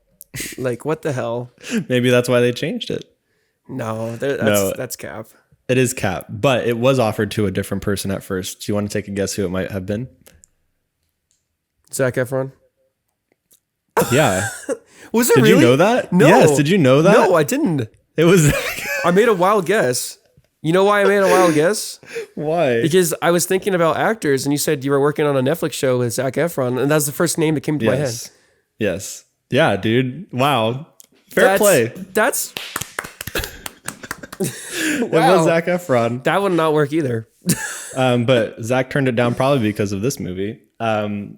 Like, what the hell? Maybe that's why they changed it. No, that's cap. It is cap, but it was offered to a different person at first. Do you want to take a guess who it might have been? Zac Efron? Yeah. Was it Did really? you know that? No. Yes. Did you know that? No, I didn't. It was. I made a wild guess. You know why I made a wild guess? Why? Because I was thinking about actors, and you said you were working on a Netflix show with Zac Efron, and that's the first name that came to my head. Yes. Yeah, dude. Wow. Fair play. That's. It was Zac Efron. That would not work either. But Zach turned it down probably because of this movie. And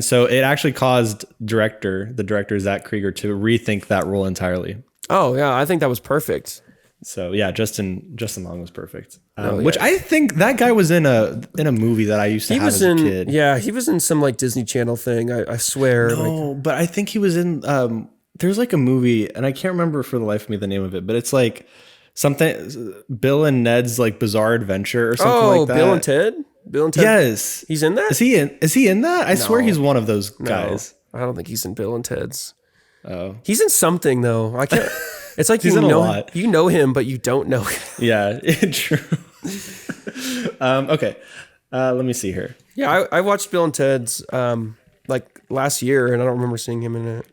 so it actually caused the director Zach Cregger to rethink that role entirely. Oh yeah, I think that was perfect. So yeah, Justin Long was perfect. Yeah. Which I think that guy was in a movie that I used to have as a kid. Yeah, he was in some like Disney Channel thing. I swear. No, but I think he was in. There's like a movie, and I can't remember for the life of me the name of it, but it's like something Bill and Ned's like Bizarre Adventure or something like that. Bill and Ted. Bill and Ted. Yes, he's in that. Is he in that? I swear he's one of those guys. No, I don't think he's in Bill and Ted's. Oh, he's in something though. I can't. It's like he's in a lot. You know him, but you don't know him. Yeah, true. Okay, let me see here. Yeah, I watched Bill and Ted's like last year, and I don't remember seeing him in it.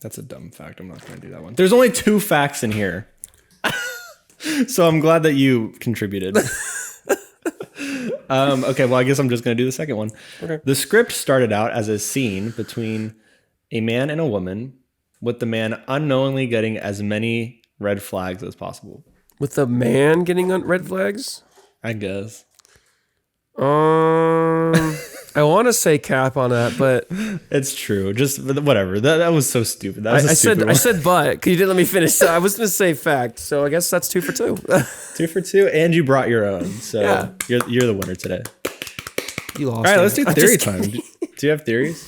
That's a dumb fact. I'm not going to do that one. There's only 2 facts in here. So I'm glad that you contributed. Okay, well, I guess I'm just going to do the second one. Okay. The script started out as a scene between a man and a woman, with the man unknowingly getting as many red flags as possible. With the man getting red flags? I guess. I want to say cap on that, but it's true. Just whatever. That was so stupid. That was I said but because you didn't let me finish. So I was going to say fact. So I guess that's 2 for 2. 2 for 2, and you brought your own. So yeah. You're the winner today. You lost. All right, let's do theory time. Do you have theories?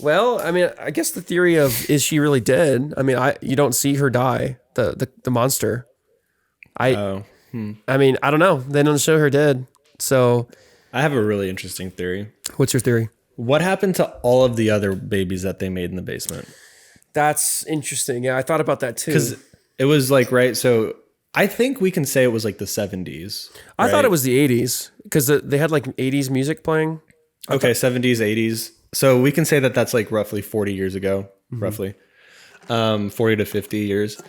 Well, I mean, I guess the theory of is she really dead? I mean, you don't see her die. The monster. I mean, I don't know. They don't show her dead. So I have a really interesting theory. What's your theory? What happened to all of the other babies that they made in the basement? That's interesting. Yeah, I thought about that too. Because it was like, right, so I think we can say it was like the 70s. I thought it was the 80s because they had like 80s music playing. Okay, 70s, 80s. So we can say that that's like roughly 40 years ago, roughly 40 to 50 years.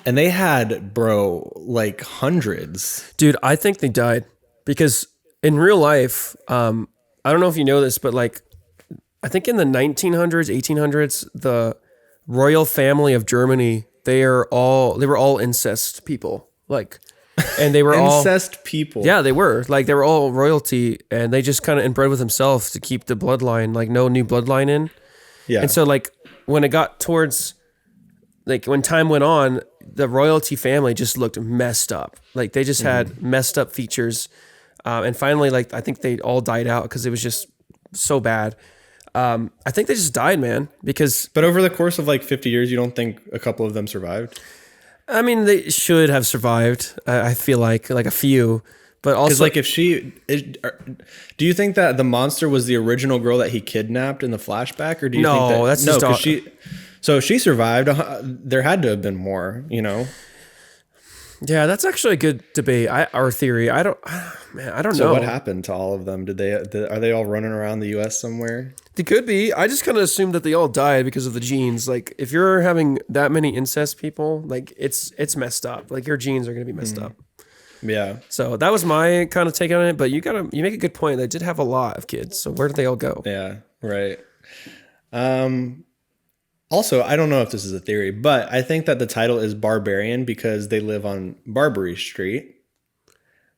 And they had, like hundreds. Dude, I think they died because in real life, I don't know if you know this, but like, I think in the 1900s, 1800s, the royal family of Germany, they were all incest people. Like, and they were all incest people. Yeah, they were like, they were all royalty, and they just kind of inbred with themselves to keep the bloodline, like no new bloodline in. Yeah. And so like when it got towards, like when time went on, the royalty family just looked messed up. Like they just had messed up features. And finally, like, I think they all died out because it was just so bad. I think they just died, man, because... But over the course of like 50 years, you don't think a couple of them survived? I mean, they should have survived. I feel like a few, but also... Like if do you think that the monster was the original girl that he kidnapped in the flashback? Or do you think that... That's just... So if she survived, there had to have been more, you know? Yeah, that's actually a good debate. Our theory. I don't know. So what happened to all of them? Are they all running around the U.S. somewhere? They could be. I just kind of assumed that they all died because of the genes. Like if you're having that many incest people, like it's messed up. Like your genes are going to be messed up. Yeah. So that was my kind of take on it. But you make a good point. They did have a lot of kids. So where did they all go? Yeah. Right. Also, I don't know if this is a theory, but I think that the title is Barbarian because they live on Barbary Street.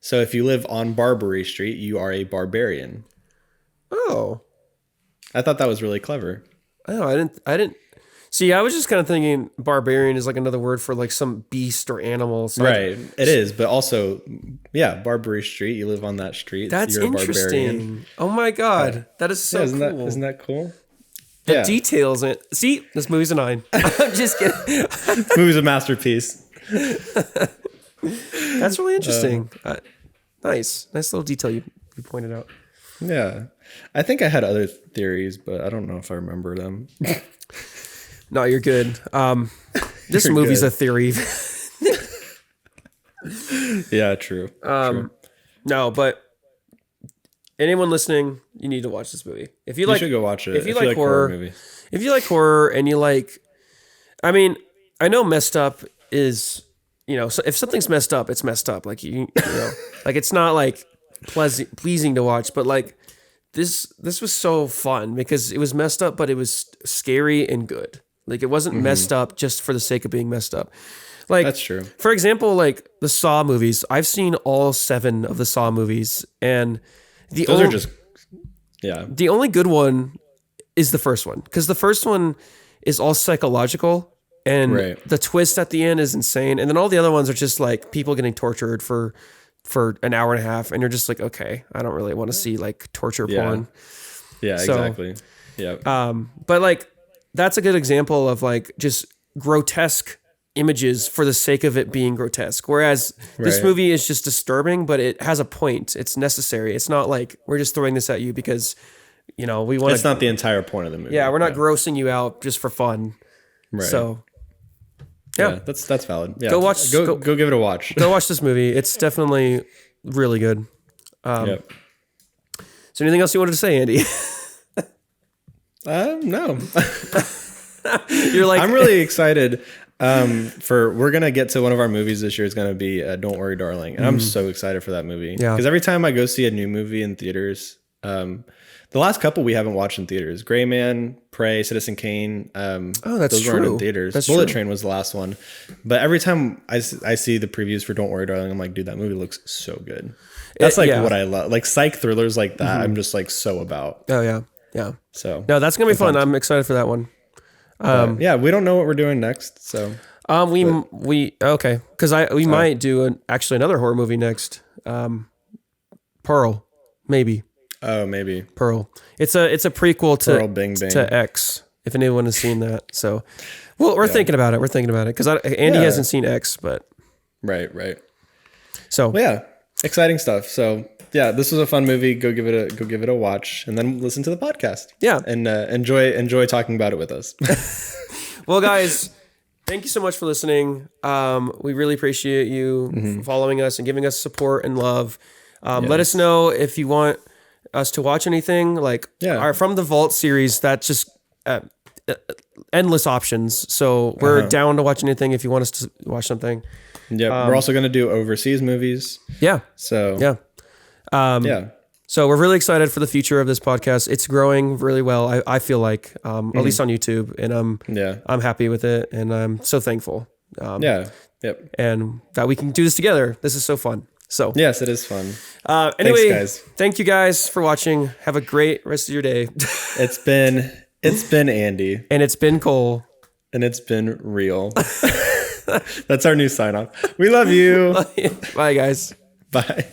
So if you live on Barbary Street, you are a barbarian. Oh. I thought that was really clever. I didn't. See, I was just kind of thinking barbarian is like another word for like some beast or animal. So Right. It is, but also, yeah, Barbary Street. You live on that street. That's You're a interesting. barbarian. Oh my God. That is so isn't cool. isn't that cool? The details in it. See, this movie's a 9. I'm just kidding. This movie's a masterpiece. That's really interesting. Nice little detail you pointed out. Yeah. I think I had other theories, but I don't know if I remember them. No, you're good. This You're movie's good. a theory. Yeah, true. True. No, but anyone listening, you need to watch this movie. If you You should go watch it. If you like horror movies. if you like horror and you like, I mean, I know messed up is, so if something's messed up, it's messed up. Like you know, like it's not like pleasing to watch, but like this was so fun because it was messed up, but it was scary and good. Like it wasn't messed up just for the sake of being messed up. Like That's true. For example, like the Saw movies, I've seen all 7 of the Saw movies, and Those are just, yeah. the only good one is the first one, because the first one is all psychological, and Right. the twist at the end is insane, and then all the other ones are just like people getting tortured for an hour and a half, and you're just like, okay, I don't really want to see like torture porn. Yeah, So, exactly. Yeah. But like that's a good example of like just grotesque images for the sake of it being grotesque. Whereas this Right. movie is just disturbing, but it has a point. It's necessary. It's not like we're just throwing this at you because, we want It's not the entire point of the movie. Yeah, we're not grossing you out just for fun. Right. So, yeah, that's valid. Yeah. Go watch- Go go- give it a watch. go watch this movie. It's definitely really good. Yep. So anything else you wanted to say, Andy? No. You're like, I'm really excited. We're gonna get to one of our movies this year. Is gonna be Don't Worry, Darling, and I'm so excited for that movie. Yeah. Because every time I go see a new movie in theaters, the last couple we haven't watched in theaters: Gray Man, Prey, Citizen Kane. that's those weren't true. in theaters. That's Bullet true. Train was the last one. But every time I see the previews for Don't Worry, Darling, I'm like, dude, that movie looks so good. That's like yeah. what I love. Like psych thrillers like that. I'm just like so about. oh yeah. Yeah. So No, that's going to be fun. I'm excited for that one. yeah, we don't know what we're doing next. So Okay. Cause we might do actually another horror movie next. Pearl, maybe. oh, maybe Pearl. It's a prequel to Pearl Bing Bang. to X, if anyone has seen that. So, well, we're thinking about it. We're thinking about it because Andy Yeah. hasn't seen X, but Right. so Well, yeah, exciting stuff. So yeah, this was a fun movie. Go give it a watch, and then listen to the podcast. Yeah. and enjoy talking about it with us. well, guys, thank you so much for listening. We really appreciate you following us and giving us support and love. Let us know if you want us to watch anything like our From the Vault series. That's just endless options. So we're down to watch anything if you want us to watch something. Yeah, we're also gonna do overseas movies. Yeah. So Yeah. yeah, So we're really excited for the future of this podcast. It's growing really well. I feel like, at least on YouTube, and I'm happy with it, and I'm so thankful. Yep. And that we can do this together. This is so fun. So Yes, it is fun. anyway, guys. thank you guys for watching. Have a great rest of your day. It's been Andy, And it's been Cole. and it's been real. That's our new sign off. We love you. Bye guys. Bye.